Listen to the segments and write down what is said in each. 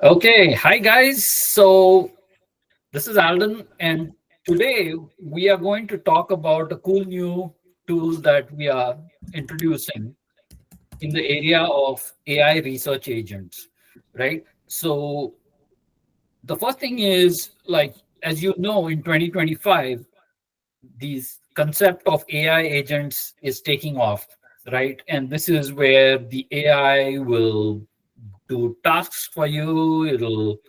Okay, hi guys. So this is Alden, and today we are going to talk about a cool new tool that we are introducing in the area of AI research agents, right? So the first thing is like, as you know, in 2025, these concept of AI agents is taking off, right? And this is where the AI will do tasks for you. It'll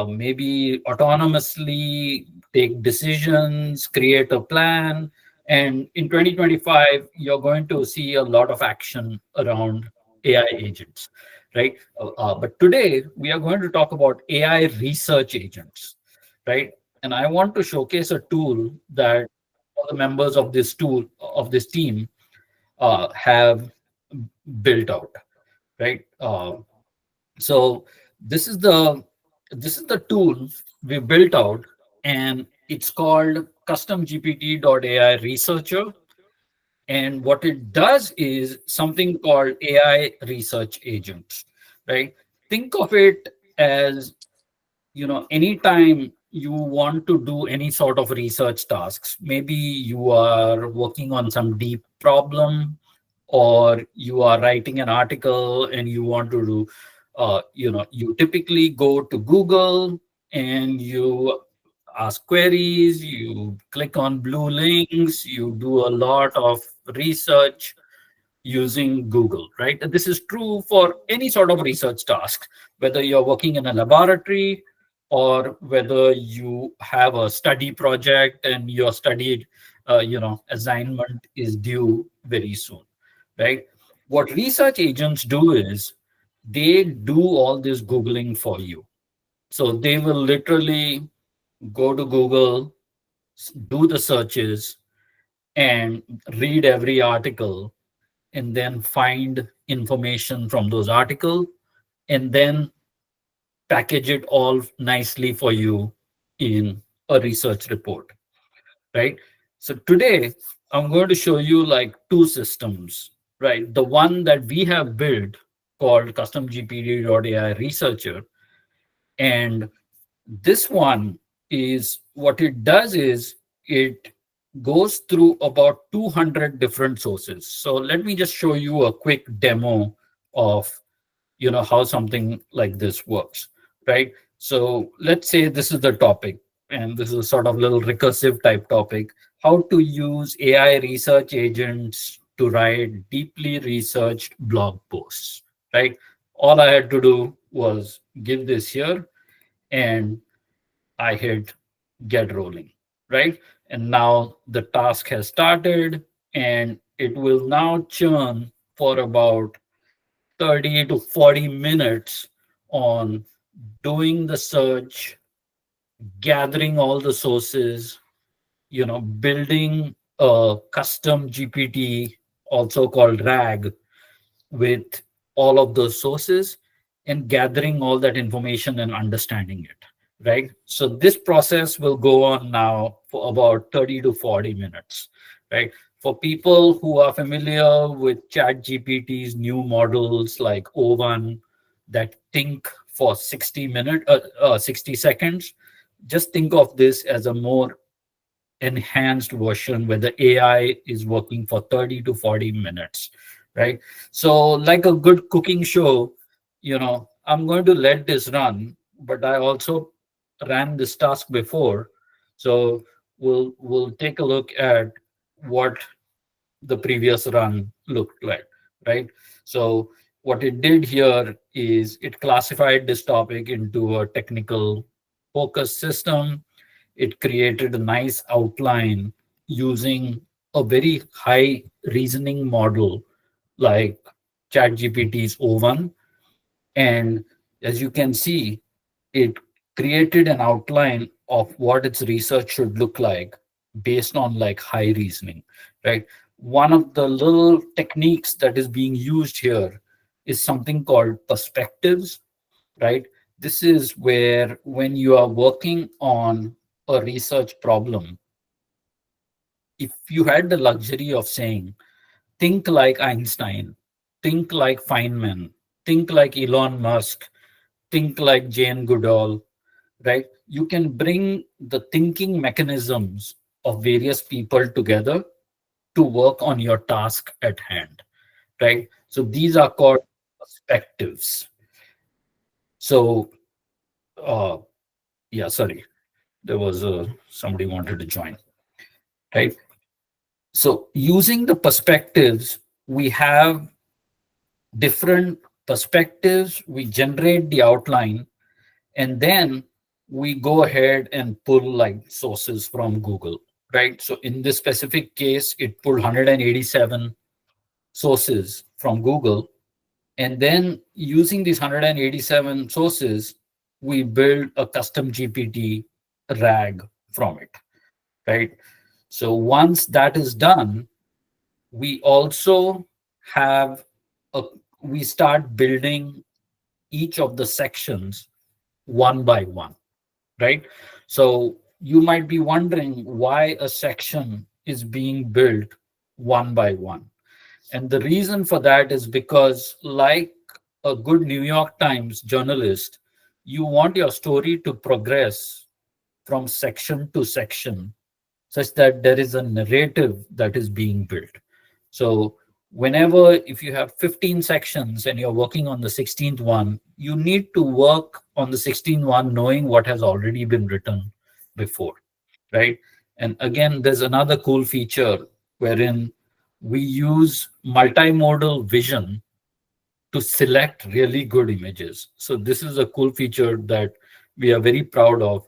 maybe autonomously take decisions, create a plan. And in 2025, you're going to see a lot of action around AI agents, right? But today, we are going to talk about AI research agents, right? And I want to showcase a tool that all the members of this team, have built out, right? So this is the this is the tool we built out, and it's called CustomGPT.ai Researcher. And what it does is something called AI research agents, right? Think of it as, anytime you want to do any sort of research tasks, maybe you are working on some deep problem, or you are writing an article and you want to do, you typically go to Google and you ask queries, you click on blue links, you do a lot of research using Google, right? And this is true for any sort of research task, whether you're working in a laboratory or whether you have a study project and your study, assignment is due very soon, right? What research agents do is they do all this Googling for you. So they will literally go to Google, do the searches, and read every article, and then find information from those articles, and then package it all nicely for you in a research report, right? So today I'm going to show you like two systems, right? The one that we have built called CustomGPT.ai Researcher, and this one is what it does is it goes through about 200 different sources. So let me just show you a quick demo of how something like this works, right? So let's say this is the topic, and this is a sort of little recursive type topic: how to use AI research agents to write deeply researched blog posts, right? All I had to do was give this here, and I hit get rolling, right? And now the task has started, and it will now churn for about 30 to 40 minutes on doing the search, gathering all the sources, building a custom GPT, also called RAG, with all of those sources, and gathering all that information and understanding it, right? So this process will go on now for about 30 to 40 minutes, right? For people who are familiar with chat gpt's new models like o1 that think for 60 seconds, just think of this as a more enhanced version where the AI is working for 30 to 40 minutes, right? So, like a good cooking show, I'm going to let this run, but I also ran this task before. So we'll take a look at what the previous run looked like, right? So what it did here is it classified this topic into a technical focus system. It created a nice outline using a very high reasoning model like ChatGPT's O1. And as you can see, it created an outline of what its research should look like based on like high reasoning, right? One of the little techniques that is being used here is something called perspectives, right? This is where when you are working on a research problem, if you had the luxury of saying, think like Einstein, think like Feynman, think like Elon Musk, think like Jane Goodall, right? You can bring the thinking mechanisms of various people together to work on your task at hand, right? So these are called perspectives. So, uh, yeah, sorry, there was somebody wanted to join, right? So using the perspectives, we have different perspectives, we generate the outline, and then we go ahead and pull like sources from Google, right? So in this specific case, it pulled 187 sources from Google. And then using these 187 sources, we build a custom GPT RAG from it, right? So once that is done, we also have a, we start building each of the sections one by one, right? So you might be wondering why a section is being built one by one. And the reason for that is because, like a good New York Times journalist, you want your story to progress from section to section such that there is a narrative that is being built. So, whenever if you have 15 sections and you're working on the 16th one, you need to work on the 16th one knowing what has already been written before, right? And again, there's another cool feature wherein we use multimodal vision to select really good images. So this is a cool feature that we are very proud of,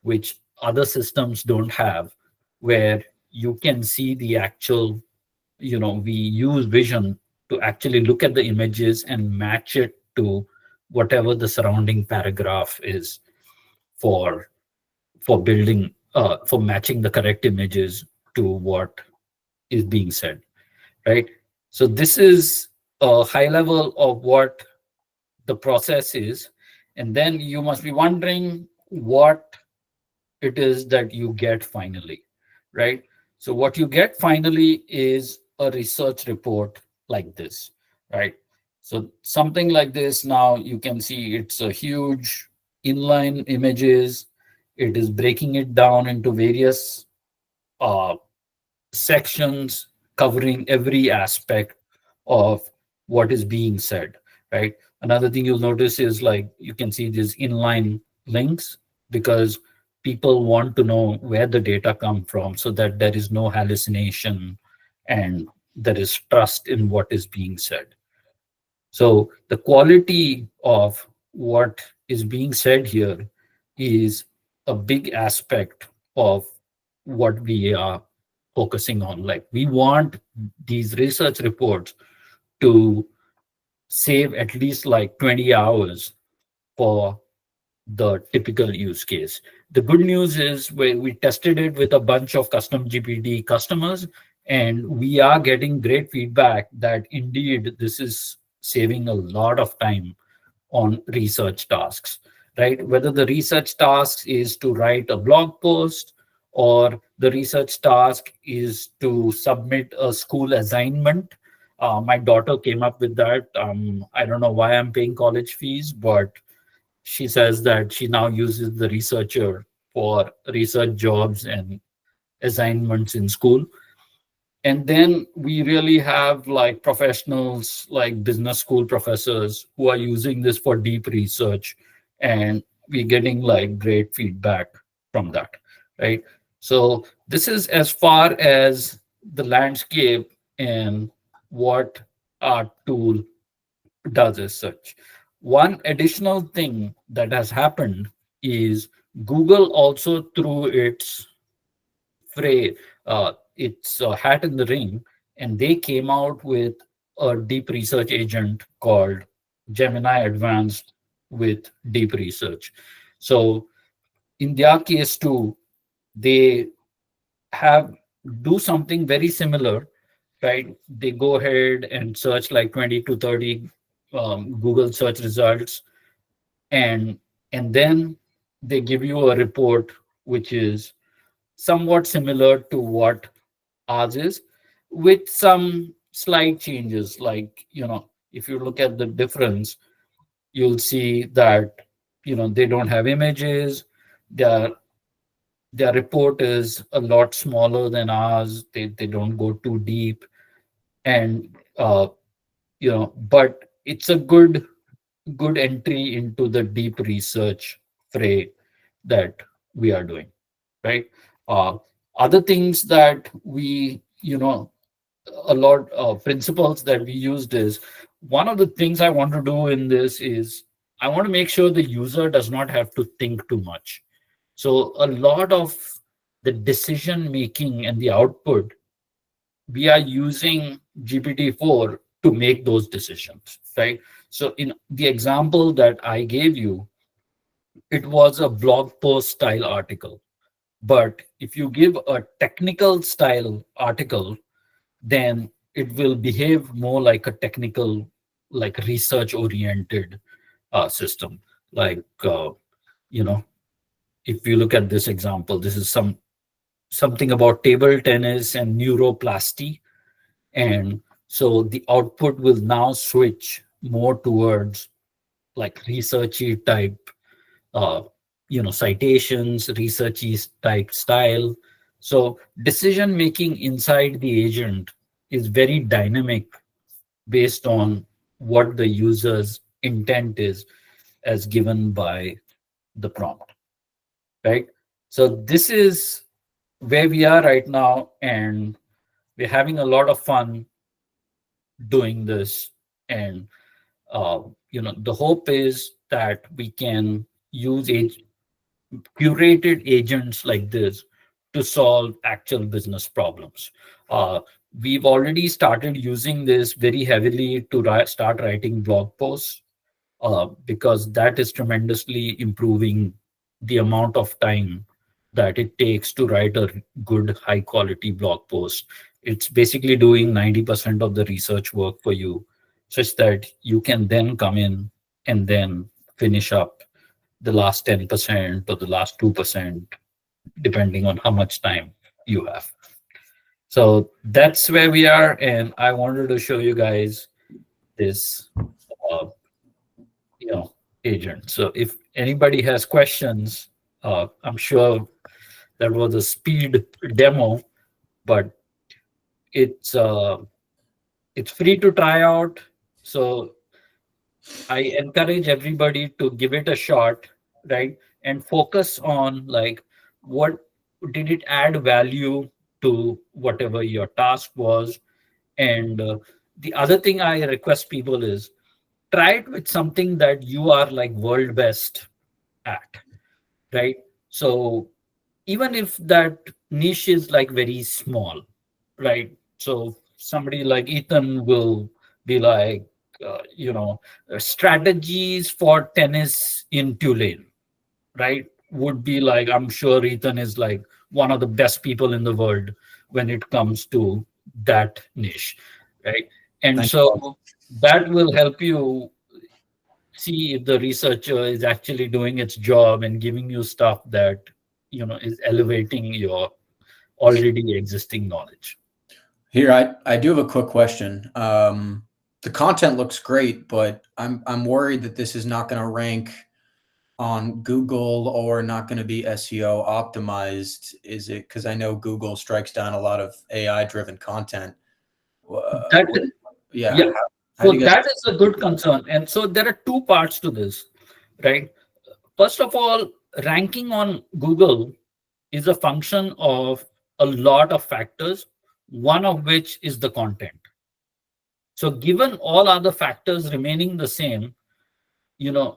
which other systems don't have, where you can see the actual, we use vision to actually look at the images and match it to whatever the surrounding paragraph is for building for matching the correct images to what is being said, right? So this is a high level of what the process is. And then you must be wondering what it is that you get finally, right? So what you get finally is a research report like this, right? So something like this, now you can see it's a huge inline images. It is breaking it down into various uh, sections covering every aspect of what is being said, right? Another thing you'll notice is like you can see these inline links because people want to know where the data come from so that there is no hallucination and there is trust in what is being said. So the quality of what is being said here is a big aspect of what we are focusing on. Like we want these research reports to save at least like 20 hours for the typical use case. The good news is we tested it with a bunch of custom GPT customers, and we are getting great feedback that indeed this is saving a lot of time on research tasks, right? Whether the research task is to write a blog post or the research task is to submit a school assignment. My daughter came up with that. I don't know why I'm paying college fees, but she says that she now uses the researcher for research jobs and assignments in school. And then we really have like professionals like business school professors who are using this for deep research, and we're getting like great feedback from that, right? So this is as far as the landscape and what our tool does as such. One additional thing that has happened is Google also threw its hat in the ring, and they came out with a deep research agent called Gemini Advanced with deep research. So in their case too, they have do something very similar, right? They go ahead and search like 20 to 30 Google search results, and then they give you a report which is somewhat similar to what ours is, with some slight changes. Like, if you look at the difference, you'll see that they don't have images. Their their report is a lot smaller than ours. They don't go too deep. And but it's a good entry into the deep research fray that we are doing, right? uh, Other things that we a lot of principles that we used is, one of the things I want to do in this is I want to make sure the user does not have to think too much. So a lot of the decision making and the output, we are using GPT-4 to make those decisions, right? So in the example that I gave you, it was a blog post style article. But if you give a technical style article, then it will behave more like a technical, like research oriented system. Like, you know, if you look at this example, this is something about table tennis and neuroplasty. And so the output will now switch more towards like researchy type, uh, citations, researchy type style. So decision making inside the agent is very dynamic based on what the user's intent is as given by the prompt, right? So this is where we are right now, and we're having a lot of fun doing this. And the hope is that we can use curated agents like this to solve actual business problems. Uh, we've already started using this very heavily to start writing blog posts, because that is tremendously improving the amount of time that it takes to write a good, high quality blog post. It's basically doing 90% of the research work for you, such that you can then come in and then finish up the last 10% or the last 2%, depending on how much time you have. So that's where we are. And I wanted to show you guys this, uh, you know, agent. So if anybody has questions, I'm sure that was a speed demo, but it's uh, it's free to try out. So I encourage everybody to give it a shot, right? And focus on like, what did it add value to whatever your task was. And the other thing I request people is, try it with something that you are like world best at, right? So even if that niche is like very small, right? So somebody like Ethan will be like, strategies for tennis in Tulane, right? Would be like, I'm sure Ethan is like one of the best people in the world when it comes to that niche, right? And Thank you. so that will help you see if the researcher is actually doing its job and giving you stuff that is elevating your already existing knowledge. Here, I do have a quick question. The content looks great, but I'm worried that this is not going to rank on Google or not going to be SEO optimized. Is it because I know Google strikes down a lot of AI driven content? That What, yeah. Yeah, How so do you guys? that is a good concern. And so there are two parts to this, right? First of all, ranking on Google is a function of a lot of factors, one of which is the content. So given all other factors remaining the same,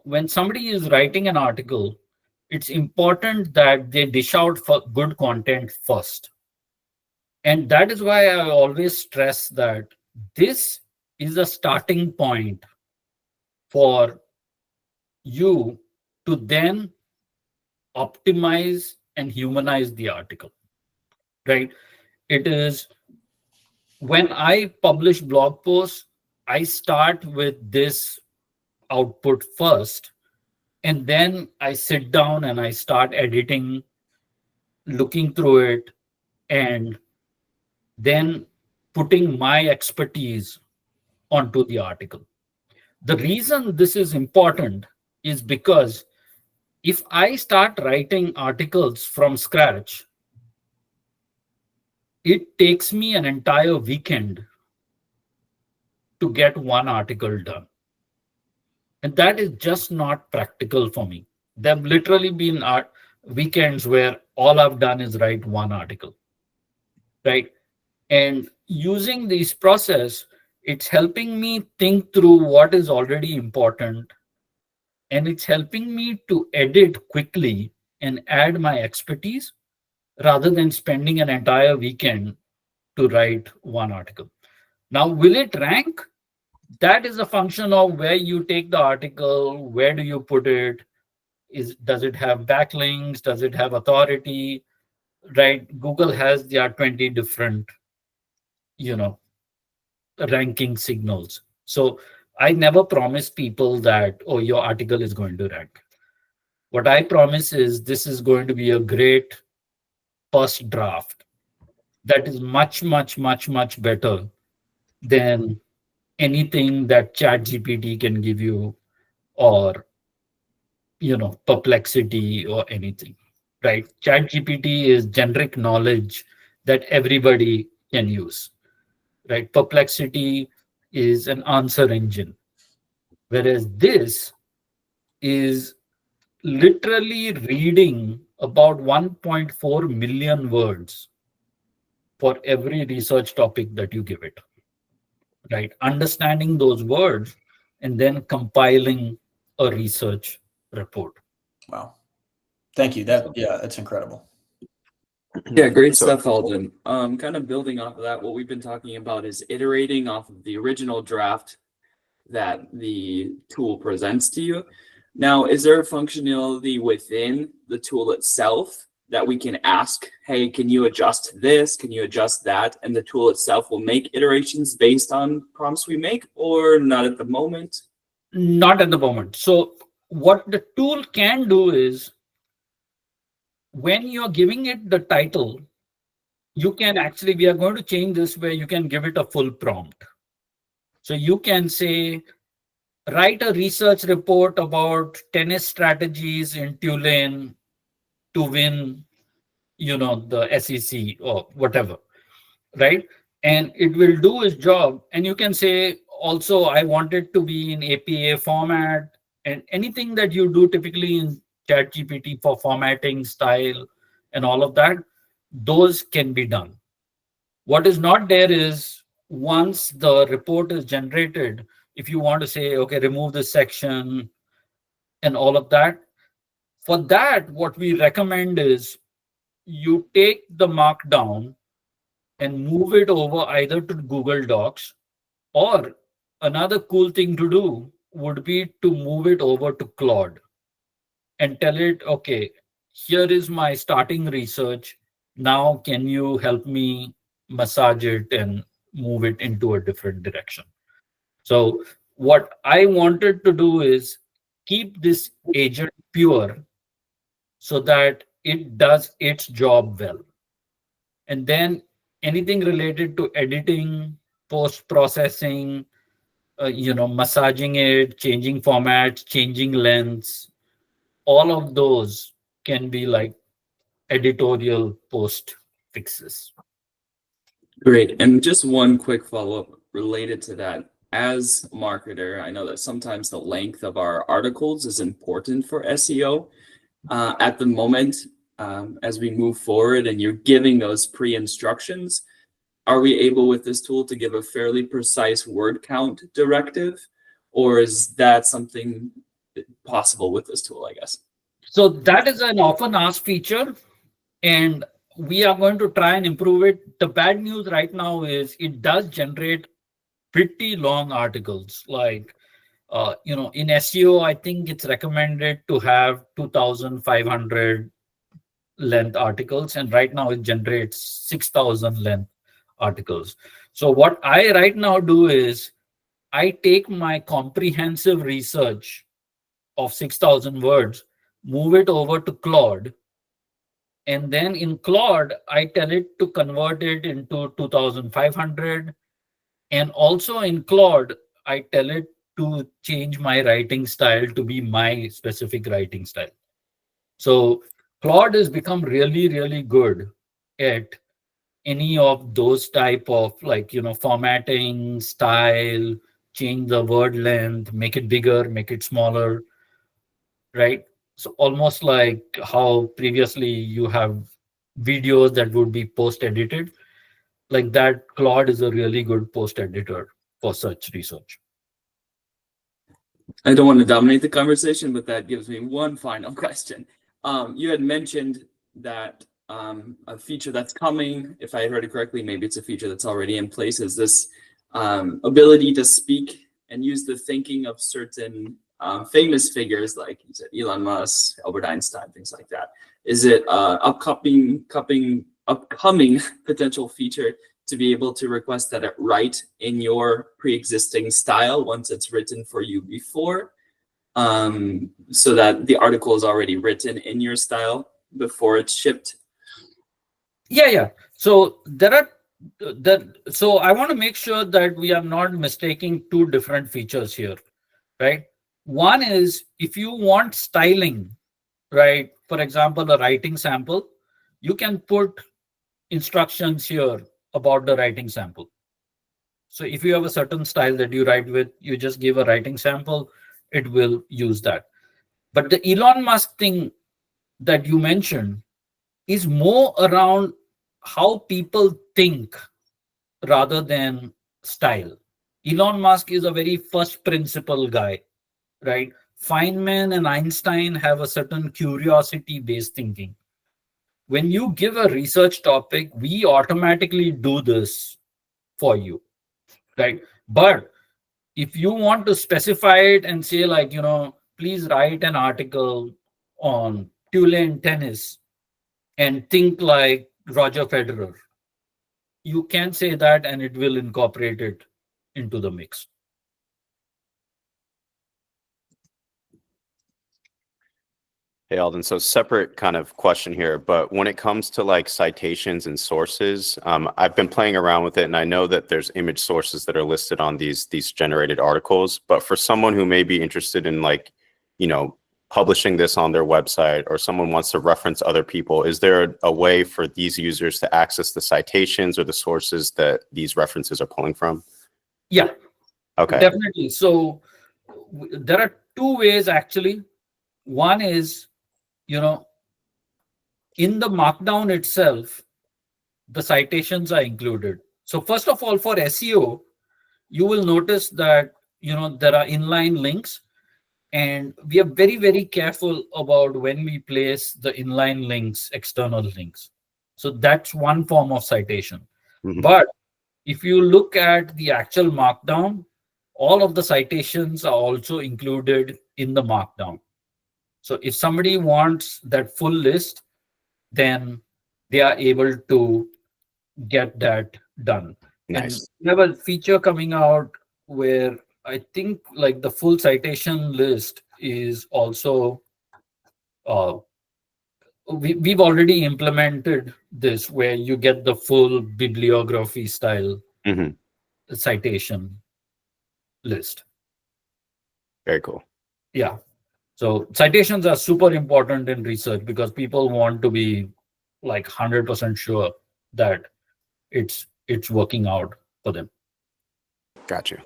when somebody is writing an article, it's important that they dish out for good content first. And that is why I always stress that this is a starting point for you to then optimize and humanize the article, right? It is, when I publish blog posts, I start with this output first, and then I sit down and I start editing, looking through it, and then putting my expertise onto the article. The reason this is important is because if I start writing articles from scratch, it takes me an entire weekend to get one article done. And that is just not practical for me. There have literally been weekends where all I've done is write one article, right? And using this process, it's helping me think through what is already important, and it's helping me to edit quickly and add my expertise rather than spending an entire weekend to write one article. Now, will it rank? That is a function of where you take the article, where do you put it? Does it have backlinks? Does it have authority? Right? Google has their 20 different, you know, ranking signals. So I never promise people that, oh, your article is going to rank. What I promise is this is going to be a great first draft that is much, much, much, much better than anything that ChatGPT can give you, or Perplexity or anything. Right? ChatGPT is generic knowledge that everybody can use. Right? Perplexity is an answer engine, whereas this is literally reading about 1.4 million words for every research topic that you give it, right? Understanding those words and then compiling a research report. Wow. Thank you. So, That's incredible. Yeah, great stuff, Alden. Kind of building off of that, what we've been talking about is iterating off of the original draft that the tool presents to you. Now, is there a functionality within the tool itself that we can ask, hey, can you adjust this? Can you adjust that? And the tool itself will make iterations based on prompts we make, or not at the moment? not at the moment. So what the tool can do is, when you're giving it the title, you can actually, we are going to change this where you can give it a full prompt. So you can say, write a research report about tennis strategies in Tulane to win, the SEC or whatever, right? And it will do its job. And you can say, also, I want it to be in APA format, and anything that you do typically in ChatGPT for formatting, style, and all of that, those can be done. What is not there is, once the report is generated, if you want to say, okay, remove this section and all of that, for that, what we recommend is you take the markdown and move it over either to Google Docs, or another cool thing to do would be to move it over to Claude and tell it, okay, here is my starting research. Now, can you help me massage it and move it into a different direction? So, what I wanted to do is keep this agent pure so that it does its job well. And then anything related to editing, post processing, massaging it, changing formats, changing lengths, all of those can be like editorial post fixes. Great. And just one quick follow-up related to that. As a marketer, I know that sometimes the length of our articles is important for SEO. At the moment, as we move forward and you're giving those pre-instructions, are we able with this tool to give a fairly precise word count directive? Or is that something possible with this tool, I guess? So that is an often asked feature, and we are going to try and improve it. The bad news right now is it does generate pretty long articles. Like, in SEO, I think it's recommended to have 2,500 length articles, and right now it generates 6,000 length articles. So what I right now do is I take my comprehensive research of 6,000 words, move it over to Claude, and then in Claude, I tell it to convert it into 2,500. And also in Claude, I tell it to change my writing style to be my specific writing style. So Claude has become really, really good at any of those type of, like, formatting, style, change the word length, make it bigger, make it smaller, right? So almost like how previously you have videos that would be post edited, like that, Claude is a really good post editor for such research. I don't want to dominate the conversation, but that gives me one final question. You had mentioned that a feature that's coming, if I heard it correctly, maybe it's a feature that's already in place, is this ability to speak and use the thinking of certain famous figures, like you said, Elon Musk, Albert Einstein, things like that. Is it upcoming potential feature to be able to request that it write in your pre-existing style once it's written for you before, so that the article is already written in your style before it's shipped? Yeah. So so I want to make sure that we are not mistaking two different features here, right? One is if you want styling, right? For example, a writing sample, you can put instructions here about the writing sample. So if you have a certain style that you write with, you just give a writing sample, it will use that. But the Elon Musk thing that you mentioned is more around how people think rather than style. Elon Musk is a very first principle guy, right? Feynman and Einstein have a certain curiosity based thinking. When you give a research topic, we automatically do this for you, right? But if you want to specify it and say, like, please write an article on Tulane tennis and think like Roger Federer, you can say that and it will incorporate it into the mix. Hey, Alden. So separate kind of question here, but when it comes to like citations and sources, I've been playing around with it, and I know that there's image sources that are listed on these generated articles. But for someone who may be interested in, like, publishing this on their website, or someone wants to reference other people, is there a way for these users to access the citations or the sources that these references are pulling from? Yeah, Okay. definitely. So there are two ways actually. One is, in the markdown itself, the citations are included. So first of all, for SEO, you will notice that there are inline links, and we are very, very careful about when we place the inline links, external links. So that's one form of citation. Mhm. But if you look at the actual markdown, all of the citations are also included in the markdown. So if somebody wants that full list, then they are able to get that done. And Nice. we have a feature coming out where I think, like, the full citation list is also we've already implemented this, where you get the full bibliography style Mhm. citation list. Very cool. Yeah. So citations are super important in research because people want to be like 100% sure that it's working out for them. Got you.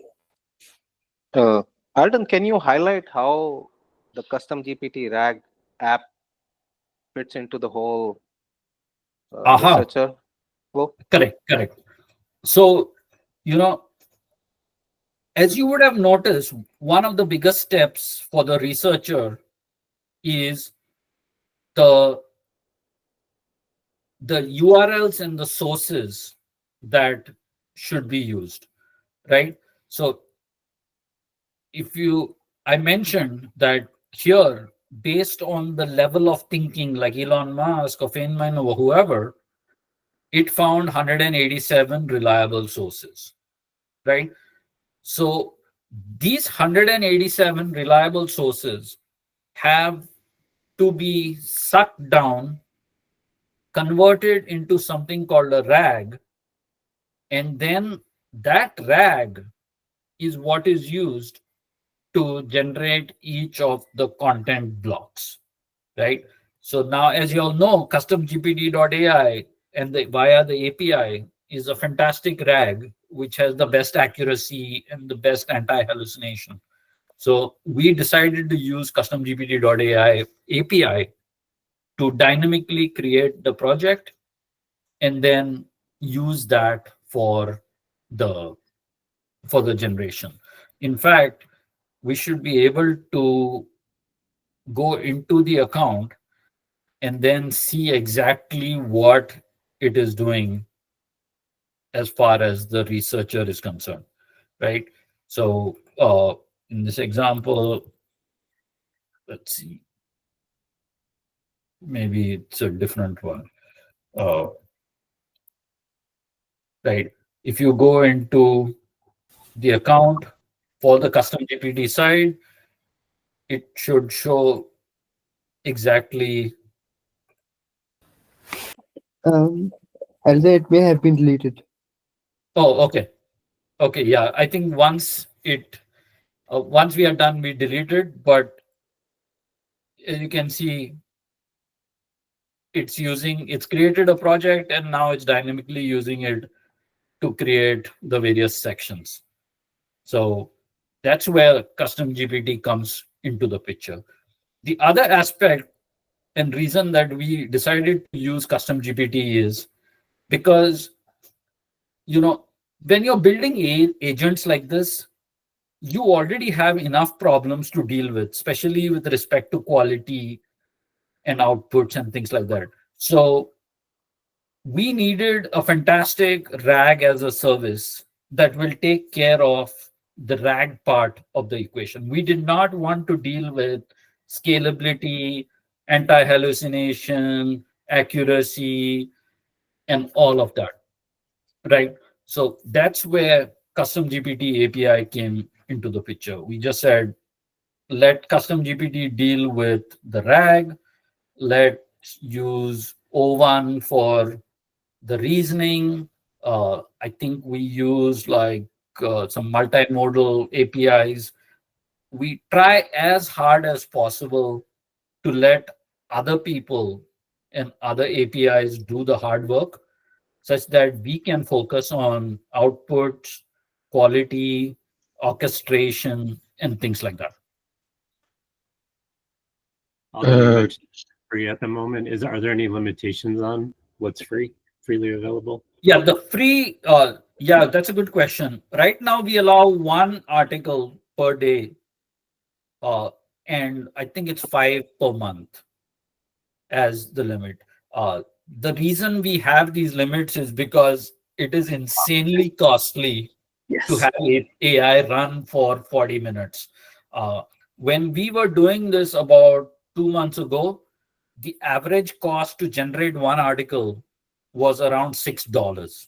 Alden, can you highlight how the custom GPT RAG app fits into the whole Aha. researcher flow? Correct. So, as you would have noticed, one of the biggest steps for the researcher is the URLs and the sources that should be used, right? So I mentioned that here, based on the level of thinking, like Elon Musk or Feynman or whoever, it found 187 reliable sources, right? So these 187 reliable sources have to be sucked down, converted into something called a RAG, and then that RAG is what is used to generate each of the content blocks, right? So now, as you all know, CustomGPT.ai and via the API is a fantastic RAG which has the best accuracy and the best anti-hallucination. So we decided to use CustomGPT.ai API to dynamically create the project and then use that the for the generation. In fact, we should be able to go into the account and then see exactly what it is doing as far as the researcher is concerned, right? So in this example, let's see, maybe it's a different one. Uh, right. If you go into the account for the custom GPT side, it should show exactly. I'll say it may have been deleted. Oh, okay. Okay. Yeah. I think once we are done, we delete it. But as you can see, it's created a project and now it's dynamically using it to create the various sections. So that's where custom GPT comes into the picture. The other aspect and reason that we decided to use custom GPT is because, when you're building agents like this, you already have enough problems to deal with, especially with respect to quality and outputs and things like that. So we needed a fantastic RAG as a service that will take care of the RAG part of the equation. We did not want to deal with scalability, anti hallucination, accuracy, and all of that, right? So that's where Custom GPT API came into the picture. We just said, let Custom GPT deal with the RAG, let's use O1 for the reasoning. I think we use some multimodal APIs. We try as hard as possible to let other people and other APIs do the hard work such that we can focus on outputs, quality, orchestration, and things like that. Although you mentioned free at the moment, are there any limitations on what's freely available? Yeah, the free, that's a good question. Right now, we allow one article per day, and I think it's 5 per month as the limit. The reason we have these limits is because it is insanely costly to have AI run for 40 minutes. When we were doing this about 2 months ago, the average cost to generate one article was around $6.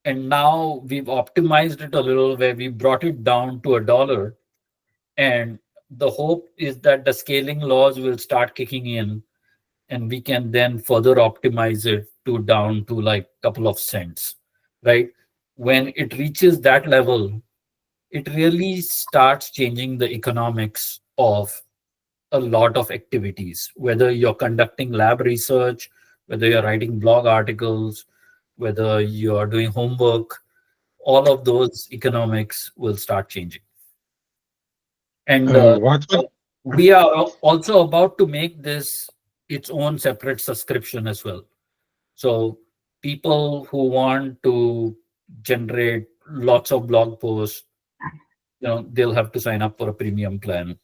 And now we've optimized it a little where we brought it down to $1. And the hope is that the scaling laws will start kicking in and we can then further optimize it down to like a couple of cents, right? When it reaches that level, it really starts changing the economics of a lot of activities, whether you're conducting lab research, whether you're writing blog articles, whether you're doing homework, all of those economics will start changing. And we are also about to make this its own separate subscription as well. So people who want to generate lots of blog posts, they'll have to sign up for a premium plan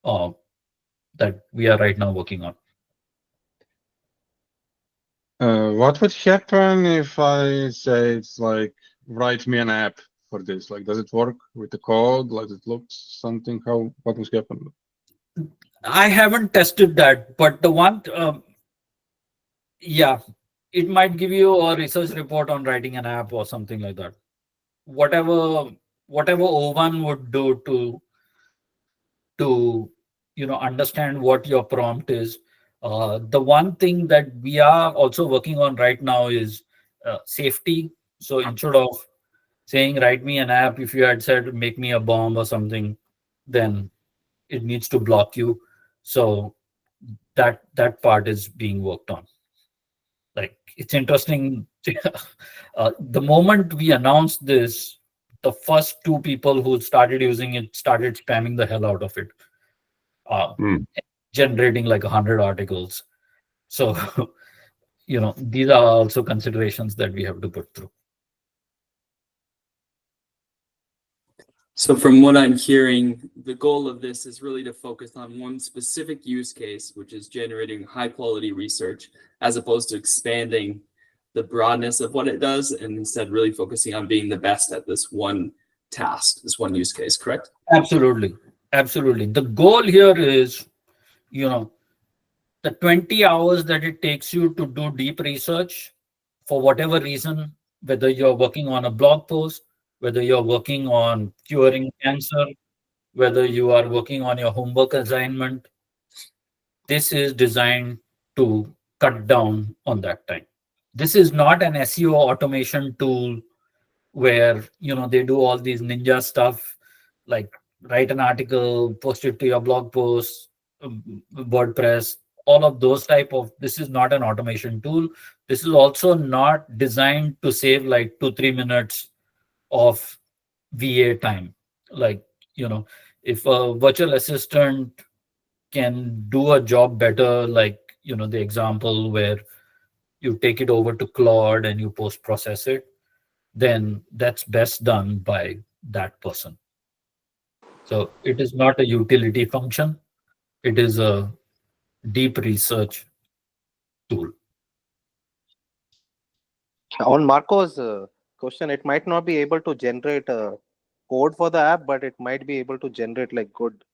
that we are right now working on. What would happen if I say it's like, write me an app for this? Like, does it work with the code? Does it look something? What was happening? I haven't tested that, but the one, it might give you a research report on writing an app or something like that. Whatever O1 would do to understand what your prompt is. The one thing that we are also working on right now is safety. So instead of saying write me an app. If you had said make me a bomb or something, then it needs to block you. So that part is being worked on. Like, it's interesting. The moment we announced this, the first two people who started using it started spamming the hell out of it, generating like 100 articles. So these are also considerations that we have to put through. So from what I'm hearing, the goal of this is really to focus on one specific use case, which is generating high quality research, as opposed to expanding the broadness of what it does, and instead really focusing on being the best at this one task, this one use case, correct? Absolutely. The goal here is, the 20 hours that it takes you to do deep research, for whatever reason, whether you're working on a blog post, whether you're working on curing cancer, whether you are working on your homework assignment, this is designed to cut down on that time. This is not an SEO automation tool where they do all these ninja stuff, like write an article, post it to your blog post, WordPress, all of those type of. This is not an automation tool. This is also not designed to save like 2-3 minutes of VA time. Like, if a virtual assistant can do a job better, like the example where you take it over to Claude and you post process it, then that's best done by that person. So it is not a utility function. It is a deep research tool. On Marco's question, it might not be able to generate a code for the app, but it might be able to generate like good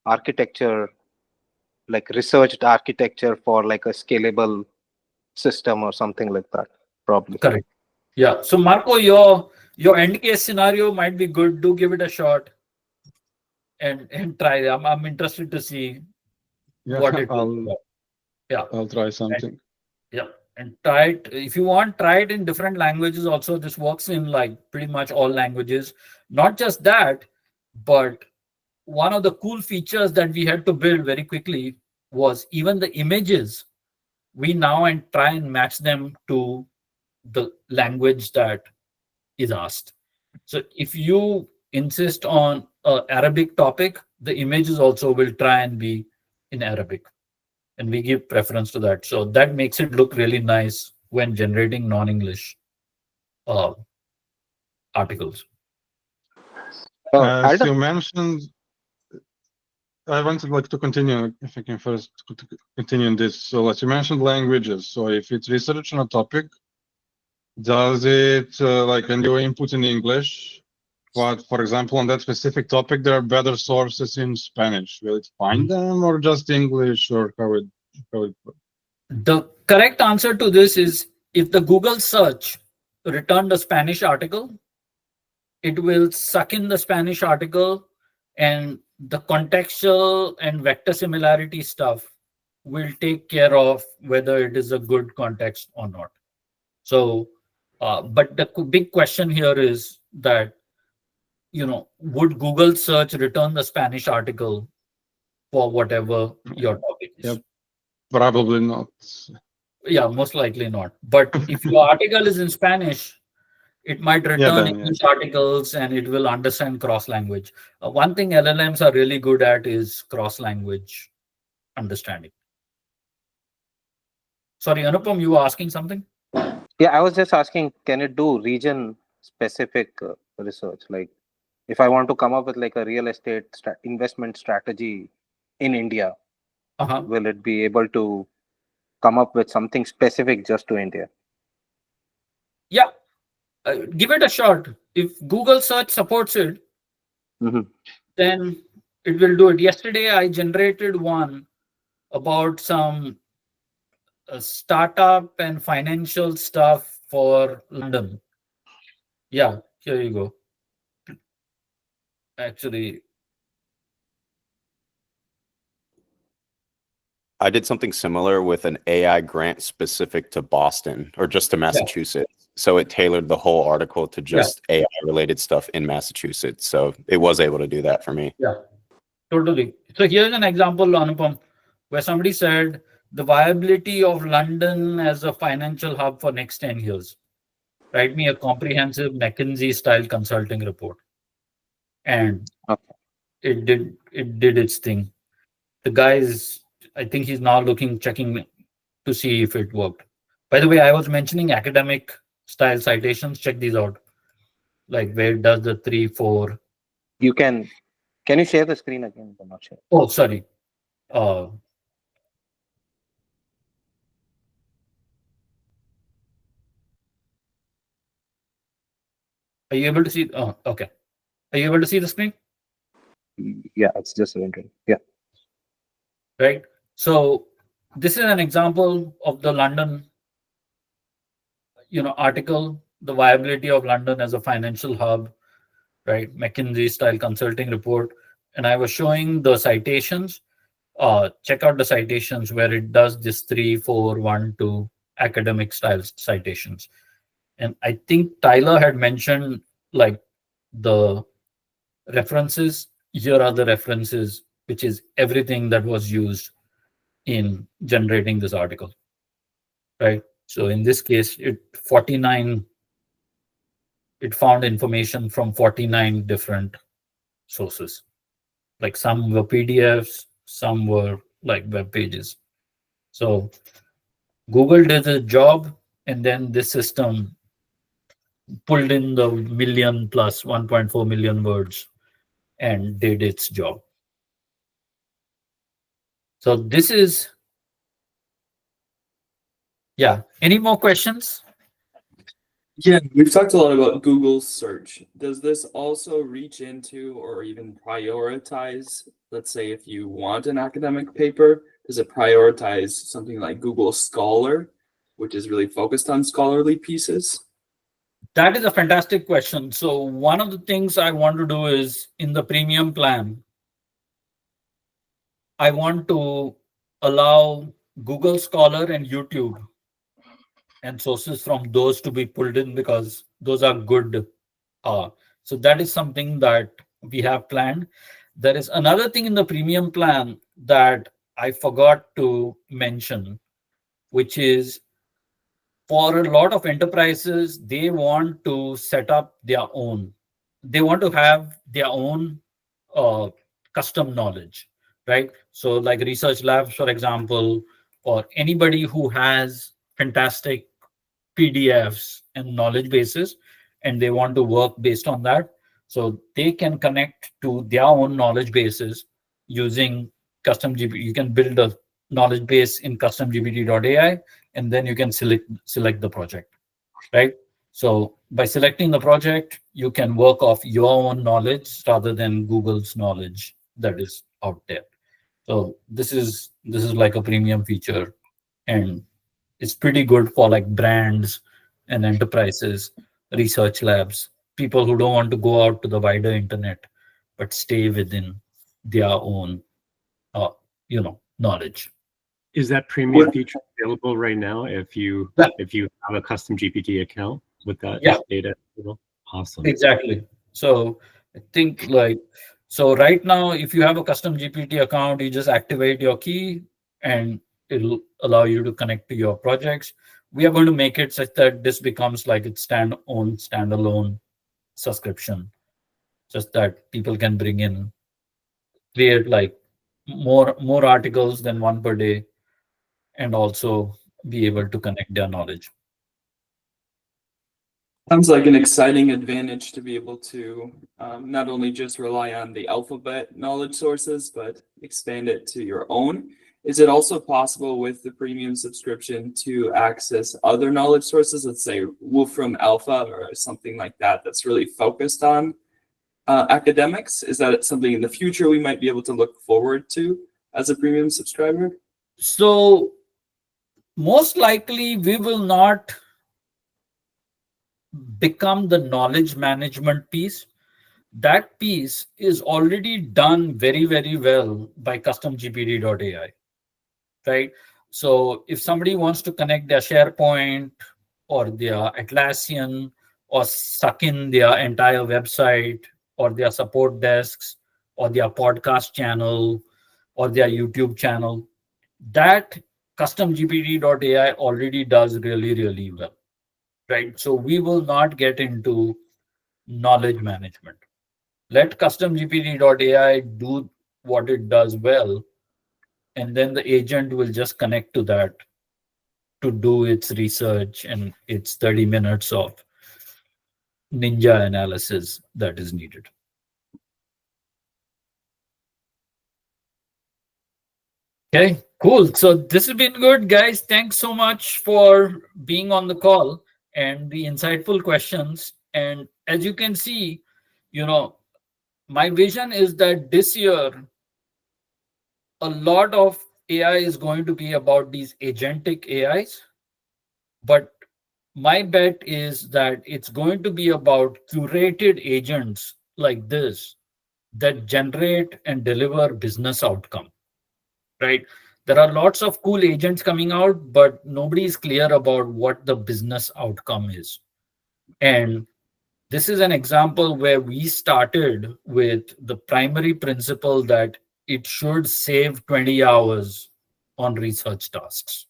architecture, like researched architecture for like a scalable system or something like that, probably. Correct. Yeah. So Marco, your end case scenario might be good. Do give it a shot and try. I'm interested to see what it will. Yeah. I'll try something. Yeah. And try it. If you want, try it in different languages also. This works in like pretty much all languages. Not just that, but one of the cool features that we had to build very quickly was even the images. We now try and match them to the language that is asked. So if you insist on an Arabic topic, the images also will try and be in Arabic. And we give preference to that. So that makes it look really nice when generating non-English articles. As you mentioned, I wanted to continue, if I can first continue on this. So as you mentioned languages, so if it's research on a topic, does it when you input in English, but for example, on that specific topic, there are better sources in Spanish. Will it find them or just English, or how it The correct answer to this is, if the Google search returned a Spanish article, it will suck in the Spanish article, and the contextual and vector similarity stuff will take care of whether it is a good context or not. So, but the big question here is that, would Google search return the Spanish article for whatever your topic is? Yep. Probably not. Yeah, most likely not. But if your article is in Spanish, it might return English articles and it will understand cross-language. One thing LLMs are really good at is cross-language understanding. Sorry, Anupam, you were asking something? Yeah, I was just asking, can it do region-specific research? Like, if I want to come up with like a real estate investment strategy in India, will it be able to come up with something specific just to India? Yeah, give it a shot. If Google search supports it, then it will do it. Yesterday, I generated one about some startup and financial stuff for London. Yeah, here you go. Actually, I did something similar with an AI grant specific to Boston or just to Massachusetts. So it tailored the whole article to just AI related stuff in Massachusetts. So it was able to do that for me. Yeah, totally. So here's an example, Anupam, where somebody said the viability of London as a financial hub for next 10 years. Write me a comprehensive McKinsey style consulting report. And it did its thing. The guy is, I think he's now checking to see if it worked. By the way, I was mentioning academic style citations. Check these out. Like where it does the 3, 4. Can you share the screen again? I'm not sure. Oh, sorry. Are you able to see? Oh, okay. Are you able to see the screen? Yeah, it's just rendering. Yeah. Right. So this is an example of the London, article, the viability of London as a financial hub, right? McKinsey style consulting report. And I was showing the citations. Check out the citations where it does this 3, 4, 1, 2 academic style citations. And I think Tyler had mentioned like the references. Here are the references, which is everything that was used in generating this article, right? So in this case, it found information from 49 different sources. Like some were PDFs, some were like web pages. So Google did a job, and then this system pulled in the million plus 1.4 million words and did its job. So this is, yeah. Any more questions? Yeah, we've talked a lot about Google search. Does this also reach into or even prioritize, let's say if you want an academic paper, does it prioritize something like Google Scholar, which is really focused on scholarly pieces? That is a fantastic question. So one of the things I want to do is in the premium plan, I want to allow Google Scholar and YouTube and sources from those to be pulled in because those are good. So that is something that we have planned. There is another thing in the premium plan that I forgot to mention, which is for a lot of enterprises, they want to set up their own. They want to have their own custom knowledge, right? So like research labs, for example, or anybody who has fantastic PDFs and knowledge bases, and they want to work based on that. So they can connect to their own knowledge bases using CustomGPT. You can build a knowledge base in CustomGPT.ai, and then you can select the project, right? So by selecting the project, you can work off your own knowledge rather than Google's knowledge that is out there. So this is like a premium feature, and it's pretty good for like brands and enterprises, research labs, people who don't want to go out to the wider internet, but stay within their own, knowledge. Is that premium feature available right now if you have a custom GPT account with that data? Awesome. Exactly. So I think so right now, if you have a custom GPT account, you just activate your key and it'll allow you to connect to your projects. We are going to make it such that this becomes like its standalone subscription, just that people can create like more articles than one per day, and also be able to connect their knowledge. Sounds like an exciting advantage to be able to not only just rely on the alphabet knowledge sources, but expand it to your own. Is it also possible with the premium subscription to access other knowledge sources, let's say Wolfram Alpha or something like that, that's really focused on academics? Is that something in the future we might be able to look forward to as a premium subscriber? So most likely we will not become the knowledge management piece. That piece is already done very, very well by CustomGPT.ai, right? So if somebody wants to connect their SharePoint or their Atlassian or suck in their entire website or their support desks or their podcast channel or their YouTube channel. That CustomGPT.ai already does really, really well, right? So we will not get into knowledge management. Let CustomGPT.ai do what it does well, and then the agent will just connect to that to do its research and its 30 minutes of ninja analysis that is needed. Okay, cool. So this has been good, guys. Thanks so much for being on the call and the insightful questions. And as you can see, my vision is that this year, a lot of AI is going to be about these agentic AIs. But my bet is that it's going to be about curated agents like this that generate and deliver business outcome, right? There are lots of cool agents coming out, but nobody is clear about what the business outcome is. And this is an example where we started with the primary principle that it should save 20 hours on research tasks.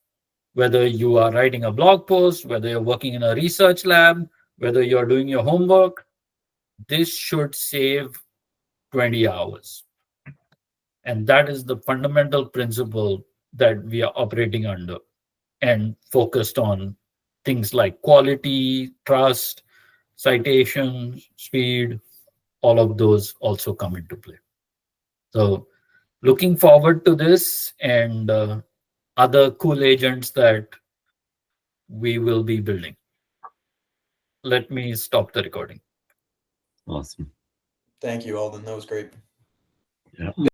Whether you are writing a blog post, whether you're working in a research lab, whether you're doing your homework, this should save 20 hours. And that is the fundamental principle that we are operating under and focused on things like quality, trust, citation, speed, all of those also come into play. So looking forward to this and other cool agents that we will be building. Let me stop the recording. Awesome. Thank you, Alden. That was great. Yeah.